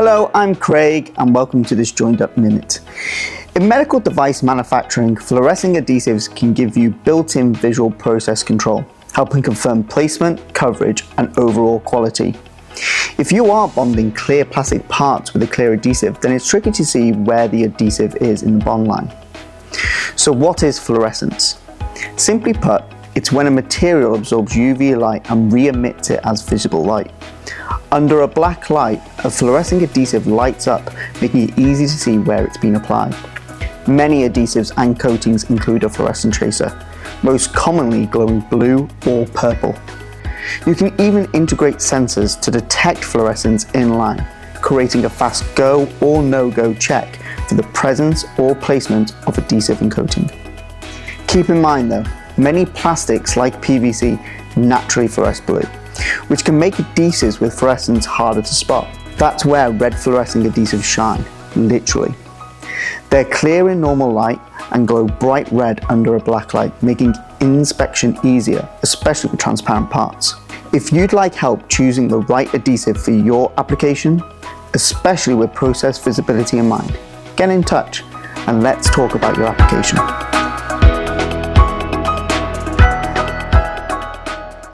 Hello, I'm Craig and welcome to this JoinedUpMinute. In medical device manufacturing, fluorescing adhesives can give you built-in visual process control, helping confirm placement, coverage and overall quality. If you are bonding clear plastic parts with a clear adhesive, then it's tricky to see where the adhesive is in the bond line. So what is fluorescence? Simply put, it's when a material absorbs UV light and re-emits it as visible light. Under a black light, a fluorescing adhesive lights up, making it easy to see where it's been applied. Many adhesives and coatings include a fluorescent tracer, most commonly glowing blue or purple. You can even integrate sensors to detect fluorescence in line, creating a fast go or no-go check for the presence or placement of adhesive and coating. Keep in mind though, many plastics like PVC naturally fluoresce blue, which can make adhesives with fluorescence harder to spot. That's where red fluorescing adhesives shine, literally. They're clear in normal light and glow bright red under a black light, making inspection easier, especially with transparent parts. If you'd like help choosing the right adhesive for your application, especially with process visibility in mind, get in touch and let's talk about your application.